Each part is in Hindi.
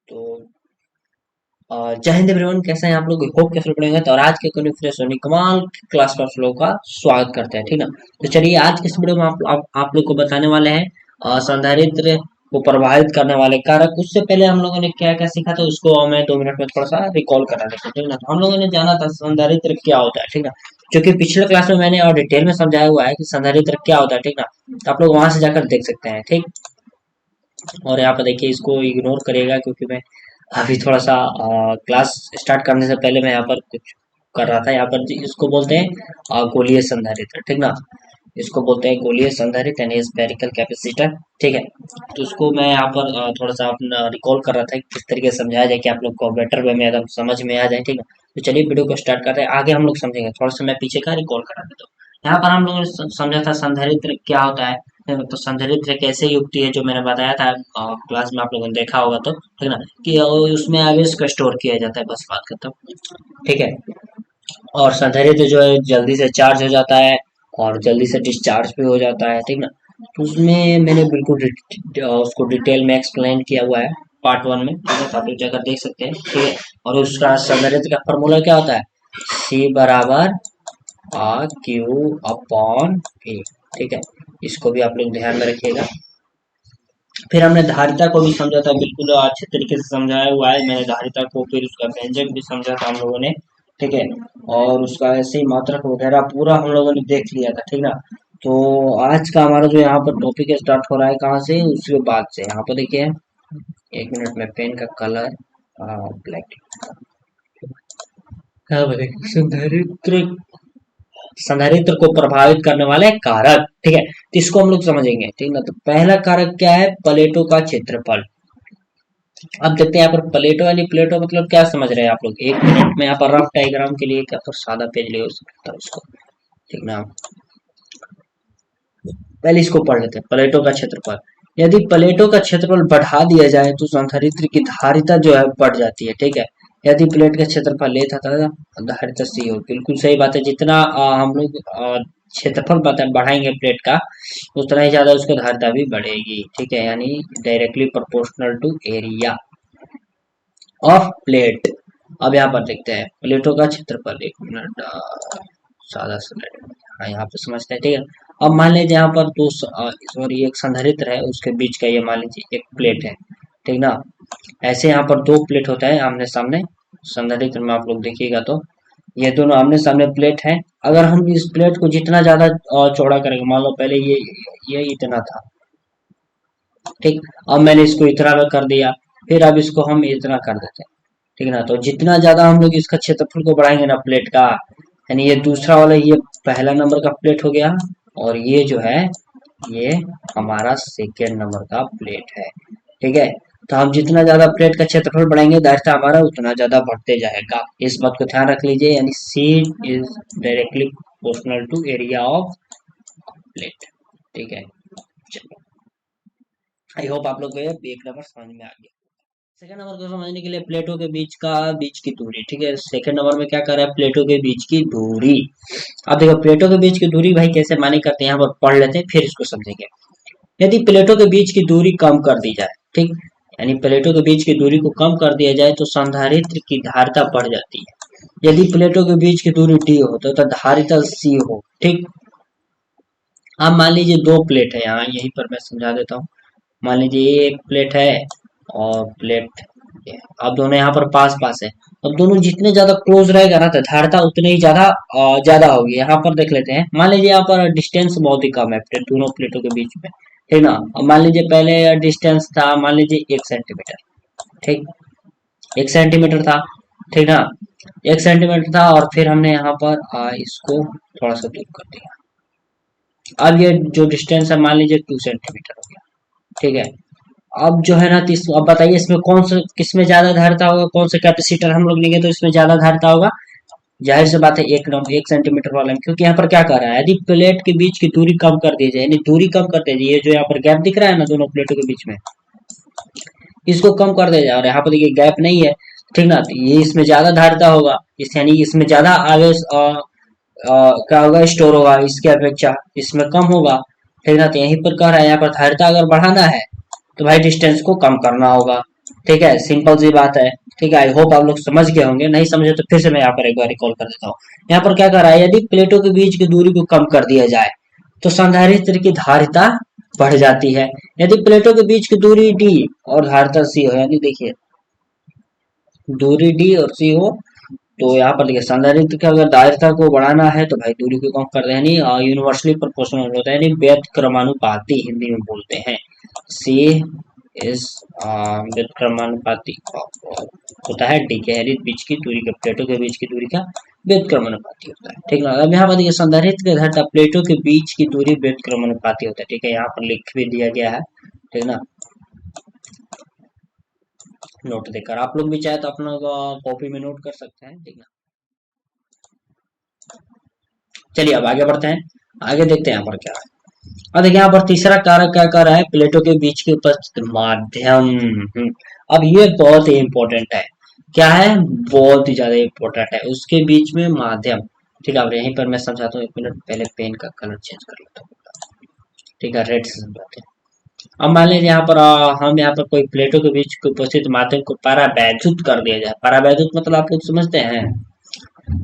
तो जय हिंद एवरीवन, कैसे हैं आप लोग? होप कैसे पढ़ेंगे। तो और आज के कॉन्फ्रेंस सोनी कमाल क्लास पर आप लोगों का स्वागत करते हैं, ठीक ना। तो चलिए आज के इस वीडियो में आप लोग को बताने वाले हैं संधारित्र को प्रभावित करने वाले कारक। उससे पहले हम लोगों ने क्या क्या सीखा था उसको मैं 2 मिनट में थोड़ा सा रिकॉल करा देता हूं, ठीक ना। तो हम लोगों ने जाना था संधारित्र क्या होता है, ठीक ना। जो कि पिछले क्लास में मैंने और डिटेल में समझाया हुआ है कि संधारित्र क्या होता है, ठीक ना। तो आप लोग वहां से जाकर देख सकते हैं, ठीक। और यहाँ पर देखिए, इसको इग्नोर करिएगा क्योंकि मैं अभी थोड़ा सा क्लास स्टार्ट करने से पहले मैं यहाँ पर कुछ कर रहा था। यहाँ पर इसको बोलते हैं गोलीय संधारित्र, ठीक ना। इसको बोलते हैं गोलीय संधारित्र यानी स्फेरिकल कैपेसिटर, ठीक है। तो उसको मैं यहाँ पर थोड़ा सा अपना रिकॉल कर रहा था कि किस तरीके से समझाया जाए कि आप लोग को बेटर वे में एकदम समझ में आ जाए, ठीक है। तो चलिए वीडियो को स्टार्ट करते हैं, आगे हम लोग समझेंगे। थोड़ा सा मैं पीछे का रिकॉल करा देता हूँ। यहाँ पर हम लोगों ने समझा था संधारित्र क्या होता है। तो संधारित्र एक ऐसी युक्ति है जो मैंने बताया था क्लास में, आप लोगों ने देखा होगा तो, ठीक ना। कि उसमें आवेश को स्टोर किया जाता है, बस बात खत्म, ठीक है। और संधारित्र जो है जल्दी से चार्ज हो जाता है और जल्दी से डिस्चार्ज भी हो जाता है, ठीक ना। तो उसमें मैंने बिल्कुल उसको डिटेल में एक्सप्लेन किया हुआ है पार्ट 1 में, ठीक है। तो आप लोग जाकर देख सकते हैं, ठीक है। और उसका संधारित्र का फॉर्मूला क्या होता है? C बराबर Q अपॉन A, ठीक है। इसको भी आप लोग ध्यान में रखिएगा। फिर हमने धारिता को भी समझा था, बिल्कुल अच्छे तरीके से समझाया हुआ है मैंने धारिता को। फिर उसका व्यंजक भी समझा था हम लोगों ने, ठीक है। और उसका ऐसे ही मात्रक वगैरह पूरा हम लोगों ने देख लिया था, ठीक ना। तो आज का हमारा जो यहाँ पर टॉपिक स्टार्ट हो रहा है कहाँ से, उसके बाद से। यहाँ पर देखिए, 1 मिनट में पेन का कलर ब्लैक। हाँ बताइए, संधारित्र को प्रभावित करने वाले कारक, ठीक है। तो इसको हम लोग समझेंगे, ठीक ना। तो पहला कारक क्या है? प्लेटों का क्षेत्रफल। अब देखते हैं यहाँ पर प्लेटो वाली प्लेटो मतलब क्या समझ रहे हैं आप लोग। 1 मिनट में यहाँ पर रफ डायग्राम के लिए क्या पर सादा पेज ले सकता है उसको, ठीक ना। पहले इसको पढ़ लेते हैं, प्लेटो का क्षेत्रफल। यदि प्लेटो का क्षेत्रफल बढ़ा दिया जाए तो संधारित्र की धारिता जो है बढ़ जाती है, ठीक है। यदि प्लेट का क्षेत्रफल ले था धारिता सी हो, बिल्कुल सही बात है। जितना हम लोग क्षेत्रफल बढ़ाएंगे प्लेट का, उतना ही ज्यादा उसकी धारिता भी बढ़ेगी, ठीक है। यानी directly proportional to area of plate. अब यहाँ पर देखते हैं प्लेटों का क्षेत्रफल। 1 मिनट, सादा स्लेट, हाँ यहाँ पे समझते हैं, ठीक है। अब मान लीजिए यहाँ पर दो सॉरी एक संधारित्र है, उसके बीच का ये मान लीजिए एक प्लेट है, ठीक ना। ऐसे यहाँ पर दो प्लेट होता है आमने सामने। संधारित्र में आप लोग देखिएगा तो ये दोनों आमने सामने प्लेट हैं। अगर हम इस प्लेट को जितना ज्यादा चौड़ा करेंगे, मान लो पहले ये इतना था, ठीक। अब मैंने इसको इतना कर दिया, फिर अब इसको हम इतना कर देते हैं, ठीक है ना। तो जितना ज्यादा हम लोग इसका क्षेत्रफल को बढ़ाएंगे ना प्लेट का, यानी ये दूसरा वाला ये पहला नंबर का प्लेट हो गया, और ये जो है ये हमारा सेकेंड नंबर का प्लेट है, ठीक है। तो हम जितना ज्यादा प्लेट का क्षेत्रफल बढ़ाएंगे दायरा हमारा उतना ज्यादा बढ़ते जाएगा। इस बात को ध्यान रख लीजिए, यानी C is directly proportional to area of plate, ठीक है। चलो, आई होप आप लोग को ये एक नंबर समझ में आ गया। सेकंड नंबर को समझने के लिए प्लेटों के बीच की दूरी, ठीक है। सेकंड नंबर में क्या कर रहा है? प्लेटों के बीच की दूरी। अब देखो प्लेटों के बीच की दूरी भाई कैसे मानी करते हैं, यहाँ पर पढ़ लेते हैं फिर इसको समझेंगे। यदि प्लेटों के बीच की दूरी कम कर दी जाए, ठीक, यानी प्लेटों के बीच की दूरी को कम कर दिया जाए तो संधारित्र की धारिता बढ़ जाती है। यदि प्लेटों के बीच की दूरी डी हो तो धारिता सी हो, ठीक। अब मान लीजिए दो प्लेट है, यहाँ यहीं पर मैं समझा देता हूँ। मान लीजिए ये एक प्लेट है और प्लेट ये है। अब दोनों यहाँ पर पास पास है। अब दोनों जितने ज्यादा क्लोज रहेगा ना तो धारिता उतनी ही ज्यादा ज्यादा होगी। यहाँ पर देख लेते हैं, मान लीजिए यहाँ पर डिस्टेंस बहुत ही कम है दोनों प्लेटों के बीच में, ठीक ना। अब मान लीजिए पहले डिस्टेंस था, मान लीजिए 1 सेंटीमीटर, ठीक। 1 सेंटीमीटर था, ठीक ना। 1 सेंटीमीटर था और फिर हमने यहाँ पर इसको थोड़ा सा दूर कर दिया। अब ये जो डिस्टेंस है मान लीजिए 2 सेंटीमीटर हो गया, ठीक है। अब जो है ना अब बताइए इसमें कौन सा किस में ज्यादा धारिता होगा, कौन सा कैपेसिटर हम लोग लेंगे तो इसमें ज्यादा धारिता होगा? जाहिर सी बात है 1 सेंटीमीटर वाला में, क्योंकि यहाँ पर क्या कर रहा है? यदि प्लेट के बीच की दूरी कम कर दी जाए, यानी दूरी कम कर दी जाए, ये जो यहाँ पर गैप दिख रहा है ना दोनों प्लेटों के बीच में, इसको कम कर दिया जाए और यहाँ पर देखिए गैप नहीं है, ठीक ना। तो ये इसमें ज्यादा धारिता होगा, इस यानी इसमें ज्यादा आवेश क्या होगा? स्टोर होगा, इसके अपेक्षा इसमें कम होगा, ठीक ना। तो यहीं पर कह रहा है यहाँ पर धारिता अगर बढ़ाना है तो भाई डिस्टेंस को कम करना होगा, ठीक है, सिंपल सी बात है। ठीक है, आई होप आप लोग समझ गए होंगे, नहीं समझे तो फिर से मैं यहाँ पर एक बार रिकॉल कर देता हूँ। यहाँ पर क्या कर रहा है, यदि प्लेटों के बीच की दूरी को कम कर दिया जाए तो संधारित्र की धारिता बढ़ जाती है। यदि प्लेटों के बीच की दूरी डी और धारिता सी हो, यानी देखिए दूरी डी और सी हो, तो यहाँ पर देखिए संधारित्र की अगर धारिता को बढ़ाना है तो भाई दूरी को कम कर दे, यानी यूनिवर्सली प्रोपोर्शनल होता है, यानी व्युत्क्रमानुपाती हिंदी में बोलते हैं। सी इस व्युत्क्रमानुपाती होता है डी के, यानी बीच की दूरी का, प्लेटों के बीच की दूरी का व्युत्क्रमानुपाती होता है। ठीक है, अब यहाँ पर देखिए संधारित्र की धारिता प्लेटों के बीच की दूरी व्युत्क्रमानुपाती होता है। ठीक है, यहाँ पर लिख भी दिया गया है। ठीक है ना, नोट देकर आप लोग भी चाहे तो अपना कॉपी में नोट कर सकते हैं। ठीक है, चलिए अब आगे बढ़ते हैं, आगे देखते हैं यहाँ पर क्या है। अब देखिए यहाँ पर तीसरा कारक क्या कर रहा है, प्लेटों के बीच के उपस्थित माध्यम। अब ये बहुत ही इंपॉर्टेंट है, क्या है, बहुत ही ज्यादा इंपॉर्टेंट है, उसके बीच में माध्यम। ठीक है, अब यहीं पर मैं समझाता हूँ, एक मिनट पहले पेन का कलर चेंज कर लेता हूँ। ठीक है, रेड से समझाते हैं। अब मान लीजिए यहाँ पर हम यहाँ पर कोई प्लेटों के बीच के उपस्थित माध्यम को परावैद्युत कर दिया जाए। परावैद्युत मतलब आप लोग समझते हैं,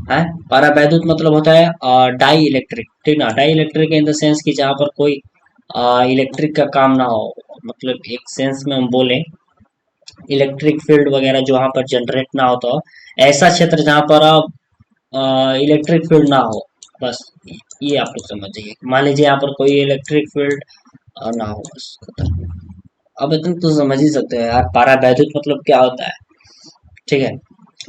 है परावैद्युत मतलब होता है डाई इलेक्ट्रिक। ठीक ना, dielectric in the sense कि जहाँ पर कोई इलेक्ट्रिक का काम ना हो, मतलब एक सेंस में हम बोले इलेक्ट्रिक फील्ड वगैरह जो वहाँ पर जनरेट ना होता हो, ऐसा क्षेत्र जहाँ पर इलेक्ट्रिक फील्ड ना हो, बस ये आप लोग समझ जाइए। मान लीजिए यहाँ पर कोई इलेक्ट्रिक फील्ड ना हो, बस खत्म। अब इतना तो समझ ही सकते हैं यार, परावैद्युत मतलब क्या होता है। ठीक है,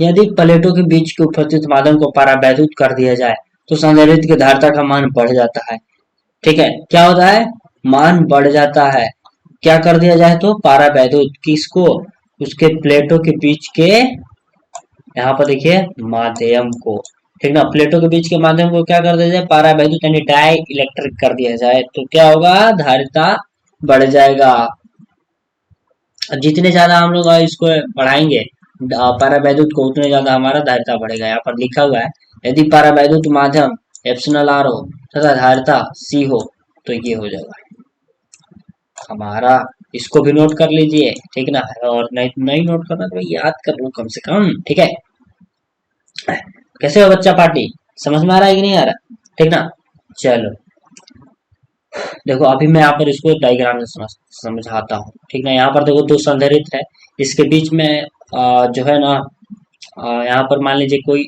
यदि प्लेटों के बीच के उपस्थित माध्यम को परावैद्युत कर दिया जाए तो संधारित्र की धारिता का मान बढ़ जाता है। ठीक है, क्या होता है, मान बढ़ जाता है। क्या कर दिया जाए तो परावैद्युत, किसको, उसके प्लेटों के बीच के, यहाँ पर देखिए माध्यम को। ठीक ना, प्लेटों के बीच के माध्यम को क्या कर दिया जाए, परावैद्युत यानी डाई इलेक्ट्रिक कर दिया जाए, तो क्या होगा, धारिता बढ़ जाएगा। जितने ज्यादा हम लोग इसको बढ़ाएंगे परावैद्युत को, उतने ज्यादा हमारा धारिता बढ़ेगा। यहाँ पर लिखा हुआ है, यदि परावैद्युत माध्यम एप्सिलॉन आर हो तथा धारिता सी हो तो ये हो जाएगा हमारा। इसको भी नोट कर लीजिए। ठीक ना, और नहीं नहीं नोट करना तो याद कर लो कम से कम। ठीक है, कैसे हो बच्चा पार्टी, समझ में आ रहा है कि नहीं आ रहा। ठीक ना, चलो देखो अभी मैं यहाँ पर इसको डायग्राम से समझाता हूँ। ठीक ना, यहाँ पर देखो दो संधारित्र है, इसके बीच में जो है ना, यहाँ पर मान लीजिए कोई,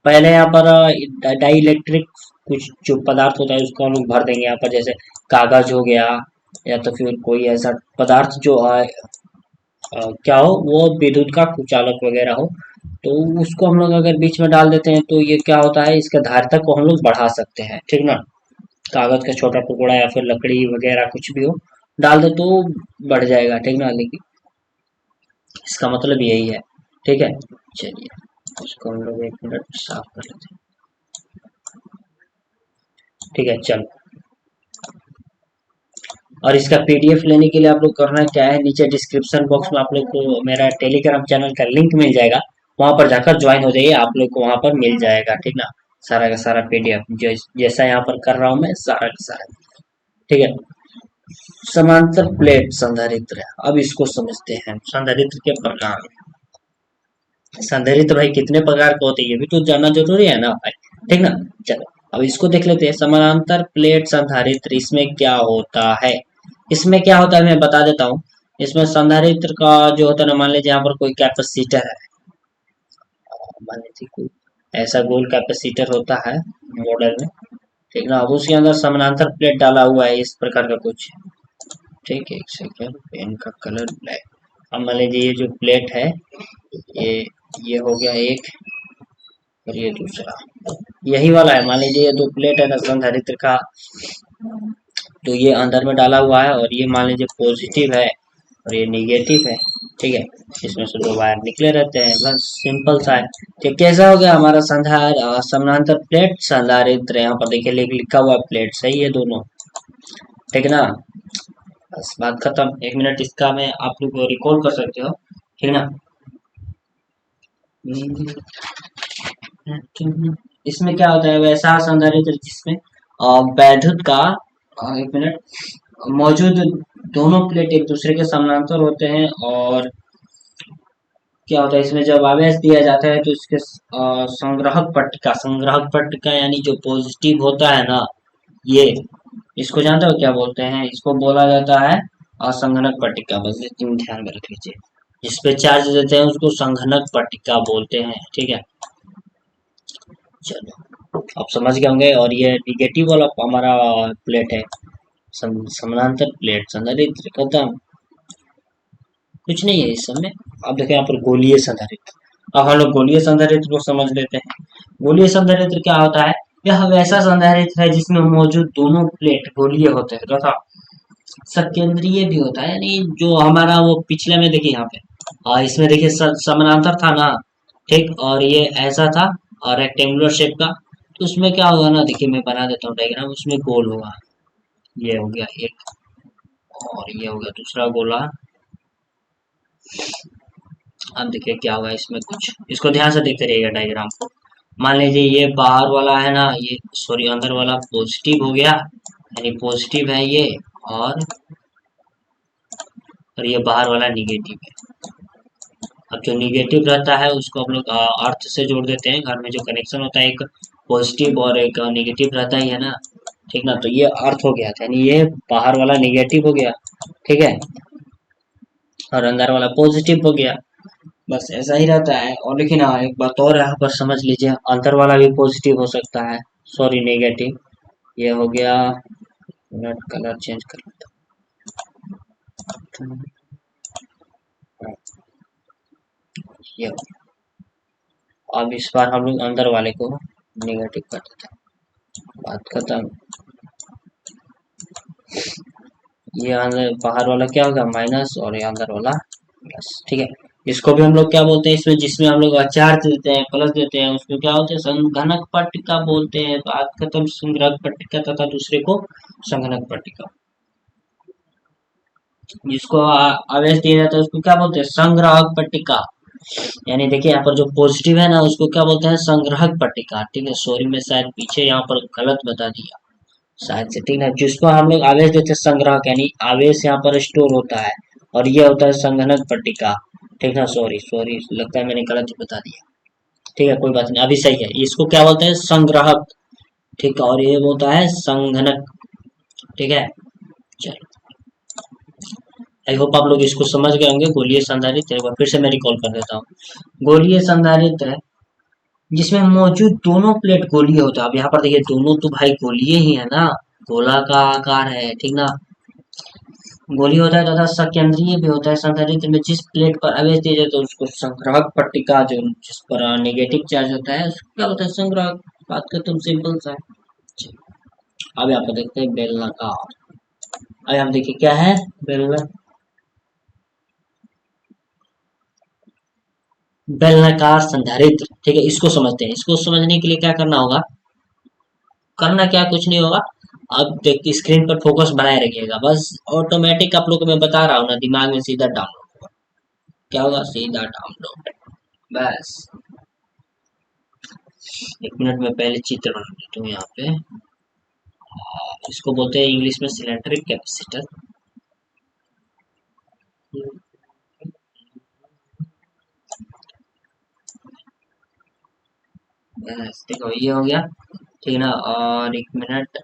पहले यहाँ पर डाई इलेक्ट्रिक कुछ जो पदार्थ होता है उसको हम लोग भर देंगे यहाँ पर, जैसे कागज हो गया, या तो फिर कोई ऐसा पदार्थ जो क्या हो, वो विद्युत का कुचालक वगैरह हो, तो उसको हम लोग अगर बीच में डाल देते हैं तो ये क्या होता है, इसका धारिता को हम लोग बढ़ा सकते हैं। ठीक ना, कागज का छोटा टुकड़ा या फिर लकड़ी वगैरह कुछ भी हो डाल दे तो बढ़ जाएगा। ठीक ना, लेकिन इसका मतलब यही है। ठीक है, चलिए उसको हम लोग एक मिनट साफ कर लेते हैं। ठीक है, चलो, और इसका पीडीएफ लेने के लिए आप लोग करना क्या है, नीचे डिस्क्रिप्शन बॉक्स में आप लोग को मेरा टेलीग्राम चैनल का लिंक मिल जाएगा, वहां पर जाकर ज्वाइन हो जाइए, आप लोग को वहां पर मिल जाएगा। ठीक ना, सारा का सारा पीडीएफ जैसा यहाँ पर कर रहा हूँ मैं, सारा का सारा। ठीक है, समांतर प्लेट संधारित्र, अब इसको समझते हैं संधारित्र के प्रकार। संधारित्र भाई कितने प्रकार के होते हैं ये भी तो जानना जरूरी है ना भाई। ठीक ना, चलो अब इसको देख लेते हैं, समानांतर प्लेट संधारित्र, इसमें क्या होता है। इसमें क्या होता है मैं बता देता हूँ। इसमें संधारित्र का जो होता है ना, मान लीजिए यहाँ पर कोई कैपेसिटर है, मान लीजिए कोई ऐसा गोल कैपेसिटर होता है मॉडल में। ठीक ना, अब उसके अंदर समानांतर प्लेट डाला हुआ है इस प्रकार का कुछ। ठीक है, एक सेकेंड, पेन का कलर ब्लैक। अब मान लीजिए ये जो प्लेट है, ये ये हो गया एक, और ये दूसरा, यही वाला है। मान लीजिए ये दो प्लेट है ना संधारित्र का, तो ये अंदर में डाला हुआ है, और ये मान लीजिए पॉजिटिव है और ये निगेटिव है। ठीक है, इसमें से दो वायर निकले रहते हैं, बस सिंपल सा है। ठीक, कैसा हो गया हमारा समानांतर प्लेट संधारित्र। यहाँ पर देखिए लिखा हुआ प्लेट, सही है दोनों। ठीक ना, बस बात खत्म। एक मिनट, इसका मैं आप लोग को रिकॉल कर सकते हो। ठीक ना, इसमें क्या होता है, वैसा संधारित्र जिसमें वैद्युत का, एक मिनट, मौजूद दोनों प्लेट एक दूसरे के समानांतर होते हैं, और क्या होता है इसमें जब आवेश दिया जाता है तो इसके संग्राहक पट्टिका यानी जो पॉजिटिव होता है ना, ये इसको जानते हो क्या बोलते हैं? इसको बोला जाता है असंघनक पट्टिका। बस ये तुम ध्यान में रख लीजिए। जिस पे चार्ज देते हैं उसको संघनक पट्टिका बोलते हैं, ठीक है। चलो आप समझ गए होंगे। और ये निगेटिव वाला हमारा प्लेट है, समानांतर प्लेट संधारित्र खत्म। कुछ नहीं है इस समय। अब देखो यहाँ पर गोलीय संधारित्र। अब हम लोग गोलीय संधारित्र को समझ लेते हैं। गोलीय संधारित्र क्या होता है? यह वैसा संधारित्र है जिसमें मौजूद दोनों प्लेट गोलीय होते हैं तथा सकेंद्रीय भी होता है। यानी जो हमारा वो पिछले में देखिए यहाँ पे, इसमें देखिए समानांतर था ना, ठीक, और ये ऐसा था और रेक्टेंगुलर शेप का। तो उसमें क्या होगा ना, देखिए मैं बना देता हूँ डायग्राम। उसमें गोल होगा, ये हो गया एक, और ये हो गया दूसरा गोला। अब देखिए क्या होगा इसमें कुछ, इसको ध्यान से देखते रहिएगा डायग्राम को। मान लीजिए ये बाहर वाला है ना, ये सॉरी अंदर वाला पॉजिटिव हो गया, यानी पॉजिटिव है ये, और और ये बाहर वाला निगेटिव है। अब जो निगेटिव रहता है उसको हम लोग अर्थ से जोड़ देते हैं। घर में जो कनेक्शन होता है, एक पॉजिटिव और एक निगेटिव रहता ही है ना, ठीक ना। तो ये अर्थ हो गया था, यानी ये बाहर वाला निगेटिव हो गया, ठीक है, और अंदर वाला पॉजिटिव हो गया। बस ऐसा ही रहता है। और लेकिन हाँ एक बात और यहाँ पर समझ लीजिए, अंदर वाला भी पॉजिटिव हो सकता है, सॉरी नेगेटिव। ये हो गया, मिनट कलर चेंज कर लेता हूँ। ये हो गया। अब इस बार हम लोग अंदर वाले को नेगेटिव कर देते हैं, बात खत्म। ये अंदर बाहर वाला क्या होगा, माइनस, और ये अंदर वाला प्लस, ठीक है। इसको भी हम लोग क्या बोलते हैं, इसमें जिसमें हम लोग चार्ज देते हैं, प्लस देते हैं, उसको क्या होते हैं, संघनक पट्टिका बोलते हैं। बात खत्म। संग्रहक पट्टिका तथा दूसरे को संघनक पट्टिका। जिसको आवेश दिया जाता है उसको क्या बोलते हैं, संग्राहक पट्टिका। यानी देखिए यहाँ पर जो पॉजिटिव है ना उसको क्या बोलते हैं, संग्राहक पट्टिका, ठीक है। सॉरी मैं शायद पीछे यहाँ पर गलत बता दिया शायद से, ठीक है। जिसको हम लोग आवेश देते हैं संग्राहक, यानी आवेश यहाँ पर स्टोर होता है, और ये होता है संघनक पट्टिका, ठीक है। सॉरी सॉरी, लगता है मैंने गलत ही बता दिया, ठीक है, कोई बात नहीं, अभी सही है। इसको क्या बोलते हैं, संग्राहक, ठीक है, और ये होता है संघनक, ठीक है। चलो आई होप आप लोग इसको समझ गए होंगे। गोलीय संधारित्र एक बार फिर से मैं रिकॉल कर देता हूँ। गोलीय संधारित्र जिसमें मौजूद दोनों प्लेट गोलीय होता है। अब यहाँ पर देखिए दोनों तो भाई गोलीय ही है ना, गोला का आकार है, ठीक ना। गोलीय होता है तथा सकेंद्रीय भी होता है। संधारित्र में जिस प्लेट पर आवेश दिया जाता है उसको संग्राहक पट्टिका, जो जिस पर नेगेटिव चार्ज होता है उसको क्या होता है, संग्राहक। बात कर तुम सिंपल सा है। अब यहाँ पर देखते हैं बेलनाकार। अब यहाँ देखिए क्या है, बेलना बेलनाकार संधारित्र, ठीक है। इसको समझते हैं। इसको समझने के लिए क्या करना होगा, करना क्या, कुछ नहीं होगा। अब देख स्क्रीन पर फोकस बनाए रखिएगा, बस ऑटोमेटिक आप लोग को मैं बता रहा हूँ ना, दिमाग में सीधा डाउनलोड होगा। क्या होगा, सीधा डाउनलोड, बस। एक मिनट में पहले चित्र बना देता हूँ यहाँ पे। इसको बोलते हैं इंग्लिश में सिलेंडरिक कैपेसिटर। बस देखो ये हो गया, ठीक है ना। और एक मिनट,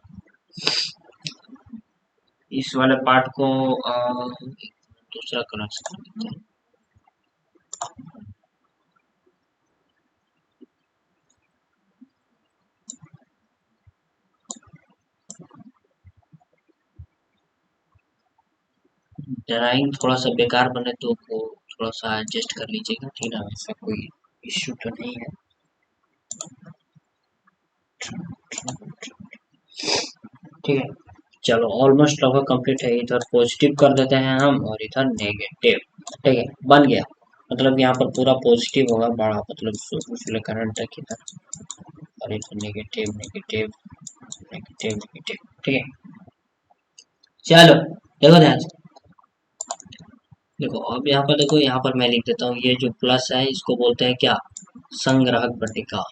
इस वाले पार्ट को दूसरा कनेक्शन कर देते हैं। ड्राइंग थोड़ा सा बेकार बने तो वो थोड़ा सा एडजस्ट कर लीजिएगा, ठीक है ना। ऐसा कोई इश्यू तो नहीं है, ठीक है। चलो ऑलमोस्ट लगभग कंप्लीट है। इधर पॉजिटिव कर देते हैं हम, और इधर नेगेटिव, ठीक है, बन गया। मतलब यहाँ पर पूरा पॉजिटिव होगा बड़ा, मतलब उसमें करंट तक इधर, और इधर नेगेटिव नेगेटिव नेगेटिव नेगेटिव, ठीक है। चलो देखो ध्यान से, देखो अब यहाँ पर देखो, यहाँ पर मैं लिख देता हूँ, ये जो प्लस है इसको बोलते हैं क्या, संग्राहक पट्टिका।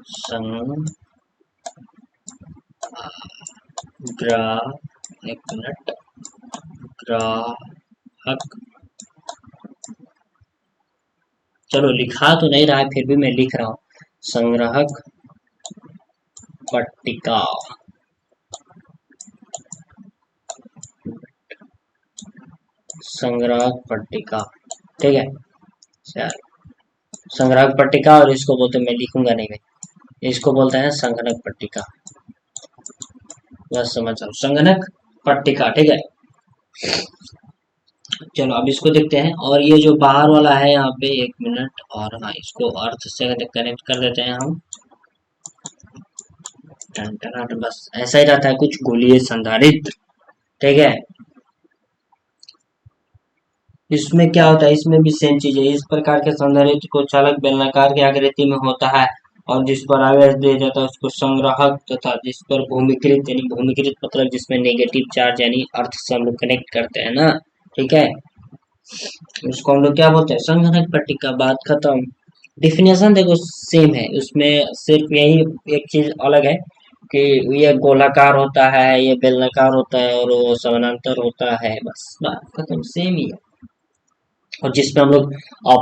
संग्राह, एक मिनट, ग्राहक चलो लिखा तो नहीं रहा है, फिर भी मैं लिख रहा हूँ। संग्राहक पट्टिका, संग्राहक पट्टिका, ठीक है। चल, संग्राहक पट्टिका, और इसको बोलते हैं, मैं लिखूंगा नहीं भाई, इसको बोलते हैं संगणक पट्टिका। बस समझ जाओ, संगणक पट्टिका, ठीक है। चलो अब इसको देखते हैं, और ये जो बाहर वाला है यहाँ पे, एक मिनट, और हाँ इसको अर्थ से कनेक्ट कर देते हैं हम। बस ऐसा ही रहता है कुछ गोलीय संधारित्र, ठीक है। इसमें क्या होता है, इसमें भी सेम चीज है। इस प्रकार के संधारित्र को चालक बेलनाकार की आकृति में होता है, और जिस पर आवेश दिया जाता है उसको संग्राहक, तथा जिस पर भूमिकृत, यानी भूमिकृत मतलब जिसमें नेगेटिव चार्ज यानी अर्थ से हम लोग कनेक्ट करते हैं ना, ठीक है, उसको हम लोग क्या बोलते हैं, संगणक पट्टिका। बात खत्म। डिफिनेशन देखो सेम है, उसमें सिर्फ यही एक चीज अलग है कि ये गोलाकार होता है, ये बेलनाकार होता है, और वो समानांतर होता है, बस बात खत्म, सेम ही है। और जिसमें हम लोग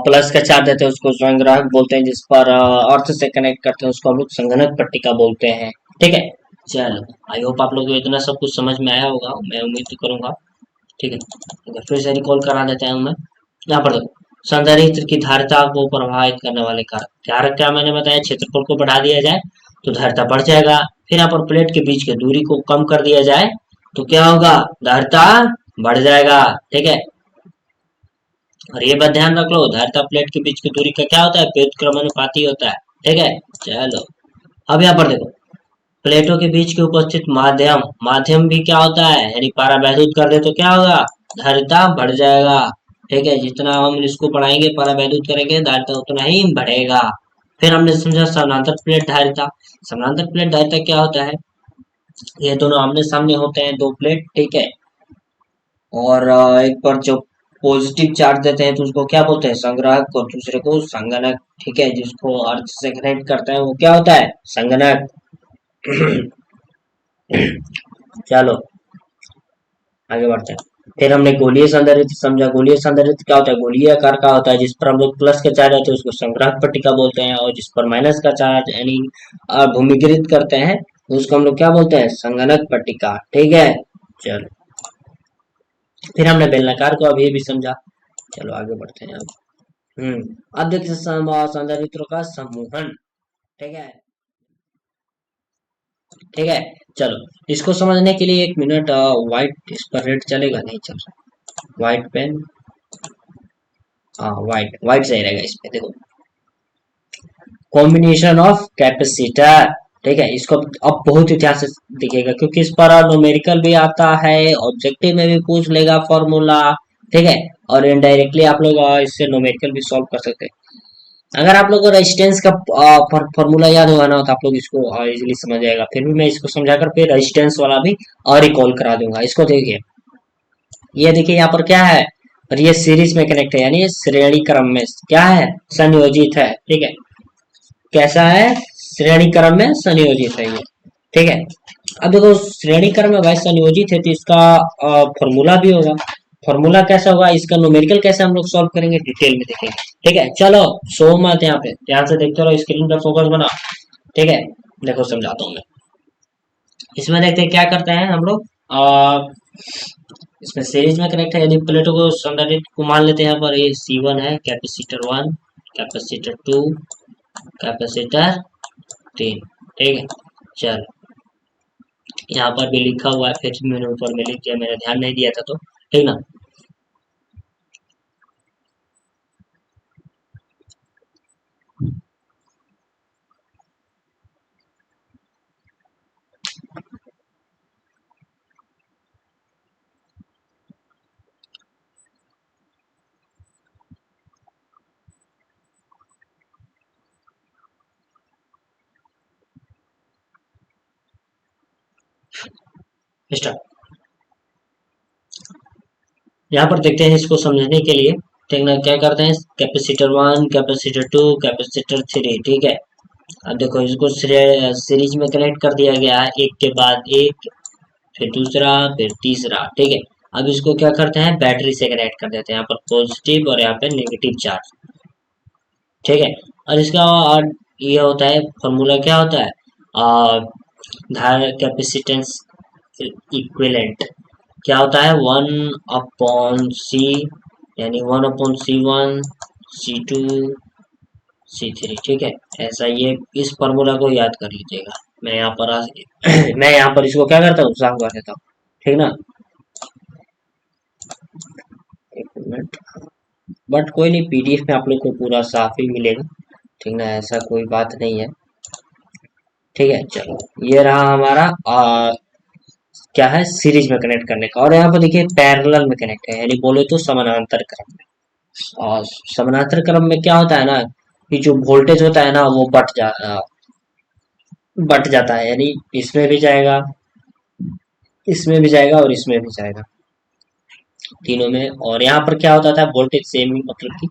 प्लस का चार्ज देते हैं उसको संग्राहक बोलते हैं, जिस पर अर्थ से कनेक्ट करते हैं उसको हम लोग संगणक पट्टिका बोलते हैं, ठीक है। चलो, आई होप आप लोगों को इतना सब कुछ समझ में आया होगा, मैं उम्मीद करूंगा, ठीक है। फिर से रिकॉल करा देता हूँ मैं। यहाँ पर देखो, संधारित्र की धारिता को प्रभावित करने वाले कारक, कारक क्या मैंने बताया, क्षेत्रफल को बढ़ा दिया जाए तो धारिता बढ़ जाएगा। फिर यहाँ पर प्लेट के बीच की दूरी को कम कर दिया जाए तो क्या होगा, धारिता बढ़ जाएगा, ठीक है। और ये बात ध्यान रख लो, धारिता प्लेट के बीच की दूरी का क्या होता है, व्युत्क्रमानुपाती होता है, ठीक है। चलो अब यहाँ पर देखो, प्लेटों के बीच के उपस्थित माध्यम, माध्यम भी क्या होता है, यानी पारावैद्युत कर दे तो क्या होगा, धारिता बढ़ जाएगा, ठीक है। जितना हम इसको बढ़ाएंगे, पारावैद्युत करेंगे, धारिता उतना ही बढ़ेगा। फिर हमने समझा समानांतर प्लेट धारिता। समानांतर प्लेट धारिता क्या होता है, ये दोनों आमने सामने होते हैं, दो प्लेट, ठीक है। और एक पर जो पॉजिटिव चार्ज देते हैं तो उसको क्या बोलते हैं, संग्राहक, और दूसरे को संगणक, ठीक है। जिसको अर्थ से कनेक्ट करते हैं वो क्या होता है, संगणक। चलो आगे बढ़ते हैं। फिर हमने गोलीय संधारित्र समझा। गोलीय संधारित्र क्या होता है, गोलीय आकार का होता है, जिस पर हम लोग प्लस का चार्ज होता है उसको संग्राहक पट्टिका बोलते हैं, और जिस पर माइनस का चार्ज यानी भूमिकृत करते हैं उसको हम लोग क्या बोलते हैं, संगणक पट्टिका, ठीक है। चलो फिर हमने बेलनाकार को अभी भी समझा। चलो आगे बढ़ते हैं अब। अब देखते हैं संधारित्रों का समूहन, ठीक है, ठीक है। चलो इसको समझने के लिए एक मिनट, व्हाइट इस पर रेड चलेगा, नहीं चल रहा, व्हाइट पेन, हाँ व्हाइट, व्हाइट सही रहेगा इस पे। देखो, कॉम्बिनेशन ऑफ कैपेसिटर, ठीक है। इसको अब बहुत ध्यान से दिखेगा क्योंकि इस पर न्यूमेरिकल भी आता है, ऑब्जेक्टिव में भी पूछ लेगा फॉर्मूला, ठीक है। और इनडायरेक्टली आप लोग इससे न्यूमेरिकल भी सॉल्व कर सकते हैं। अगर आप लोग को रेजिस्टेंस का फॉर्मूला याद होगा ना तो आप लोग इसको इजीली समझ जाएगा। फिर भी मैं इसको समझाकर फिर रेजिस्टेंस वाला भी और रिकॉल करा दूंगा। इसको देखिए, ये देखिए यहाँ पर क्या है, और ये सीरीज में कनेक्ट है, यानी श्रेणी क्रम में क्या है, संयोजित है, ठीक है। कैसा है, श्रेणी क्रम में संयोजित है ये, ठीक है। अब देखो श्रेणी क्रम में भाई संयोजित है तो इसका फॉर्मूला भी होगा। फॉर्मूला कैसा होगा, इसका न्यूमेरिकल कैसे हम लोग सॉल्व करेंगे, डिटेल में देखेंगे, ठीक है। चलो सो मत, यहाँ पे ध्यान से देखते रहो, स्क्रीन पर फोकस बना, ठीक है। देखो समझाता हूँ मैं। इसमें देखते हैं क्या करते हैं हम लोग, इसमें सीरीज में कनेक्ट है, यदि प्लेटों को संधारित्र को मान लेते हैं, पर ये C1 है, कैपेसिटर 1, कैपेसिटर 2, कैपेसिटर 3, ठीक है। चल यहाँ पर भी लिखा हुआ है, फिर मैंने ऊपर में लिख दिया, मैंने ध्यान नहीं दिया था तो, ठीक ना। स्टार्ट। यहाँ पर देखते हैं इसको समझने के लिए, ठीक ना, क्या करते हैं, कैपेसिटर 1, कैपेसिटर 2, कैपेसिटर 3, ठीक है। अब देखो इसको सीरीज में कनेक्ट कर दिया गया है, एक के बाद एक, फिर दूसरा, फिर तीसरा, ठीक है। अब इसको क्या करते हैं, बैटरी से कनेक्ट कर देते हैं, यहाँ पर पॉजिटिव और यहाँ पे नेगेटिव चार्ज, ठीक है। और इसका और ये होता है फॉर्मूला क्या होता है, धार कैपेसिटेंस इक्विवेलेंट क्या होता है, 1/C, यानी 1/C1 C2 C3, ठीक है। ऐसा ये इस फॉर्मूला को याद कर लीजिएगा। मैं यहाँ पर मैं यहाँ पर इसको क्या करता हूँ, साफ कर देता हूँ, ठीक ना। एक मिनट, बट कोई नहीं, पीडीएफ में आप लोग को पूरा साफ ही मिलेगा, ठीक ना, ऐसा कोई बात नहीं है। ठीक है, चलो ये रहा हमारा क्या है, सीरीज में कनेक्ट करने का। और यहाँ पर देखिए पैरेलल में कनेक्ट है, यानी बोले तो समानांतर क्रम में। और समानांतर क्रम में क्या होता है ना, कि जो वोल्टेज होता है ना वो बट जाता है, यानी इसमें भी जाएगा, इसमें भी जाएगा और इसमें भी जाएगा, तीनों में। और यहाँ पर क्या होता था, वोल्टेज सेम ही, मतलब कि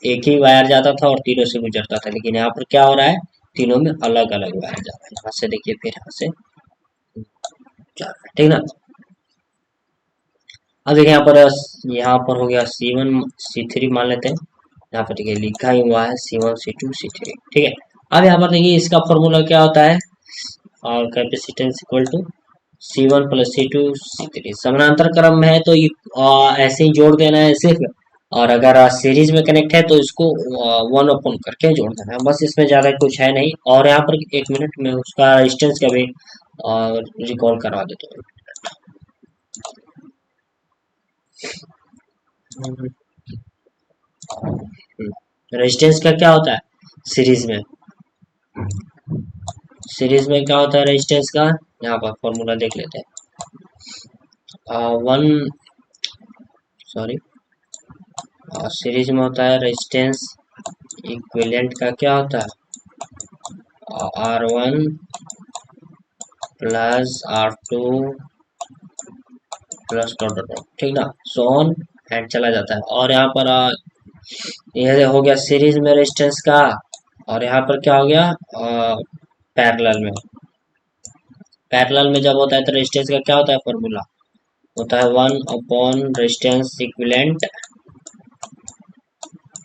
एक ही वायर जाता था और तीनों से गुजरता था। लेकिन यहाँ पर क्या हो रहा है, तीनों में अलग अलग वायर जा रहा है। यहाँ से देखिए, फिर यहाँ से जा रहा है, ठीक ना। अब देखिए यहाँ पर हो गया C1 C3 मान लेते हैं। यहाँ पर देखिए लिखा ही हुआ है C1 C2 C3, ठीक है। अब यहाँ पर देखिए इसका फॉर्मूला क्या होता है, और capacitance equal to C1 + C2 C3। समानांतर क्रम में है तो ये ऐसे ही जोड़ देना है सिर्फ, और अगर सीरीज में कनेक्ट है तो इसको 1 करके जोड़ देना है, बस। इसमें ज्यादा कुछ है नहीं। और यहाँ पर एक मिनट में उसका रेजिस्टेंस का भी रिकॉल करवा देता हूँ। रेजिस्टेंस का क्या होता है सीरीज में, सीरीज में क्या होता है रेजिस्टेंस का, यहाँ पर फॉर्मूला देख लेते हैं। वन सॉरी सीरीज में होता है रेजिस्टेंस इक्विवेलेंट का क्या होता है, R1 + R2 plus dot dot dot, ठीक ना, सो ऑन एंड चला जाता है। और यहाँ पर यह हो गया सीरीज में रेजिस्टेंस का। और यहाँ पर क्या हो गया, पैरेलल में। पैरेलल में जब होता है तो रेजिस्टेंस का क्या होता है फॉर्मूला, होता है 1/रेजिस्टेंस इक्विवेलेंट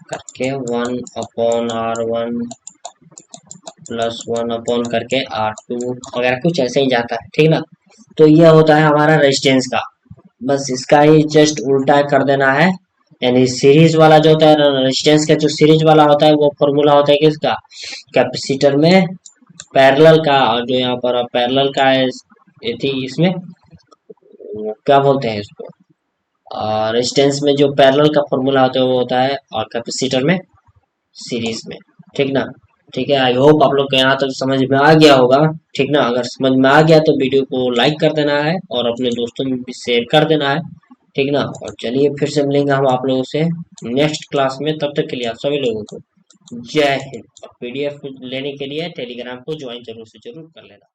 करके 1/R1 + 1 करके R2 वगैरह, कुछ ऐसे ही जाता है, ठीक ना। तो यह होता है हमारा रेजिस्टेंस का। बस इसका ही जस्ट उल्टा कर देना है, यानी सीरीज वाला जो होता है रेजिस्टेंस का, जो सीरीज वाला होता है वो फॉर्मूला होता है किसका, कैपेसिटर में पैरेलल का। और जो यहाँ पर पैरेलल का है इसमें क्या बोलते हैं इसको, रेजिस्टेंस में जो पैरेलल का फॉर्मूला होता है वो होता है, और कैपेसिटर में सीरीज में, ठीक ना। ठीक है, आई होप आप लोग को यहाँ तक समझ में आ गया होगा, ठीक ना। अगर समझ में आ गया तो वीडियो को लाइक कर देना है और अपने दोस्तों में भी शेयर कर देना है, ठीक ना। और चलिए फिर से मिलेंगे हम आप लोगों से नेक्स्ट क्लास में। तब तक के लिए आप सभी लोगों को जय हिंद। और पीडीएफ लेने के लिए टेलीग्राम को ज्वाइन जरूर से जरूर कर लेना।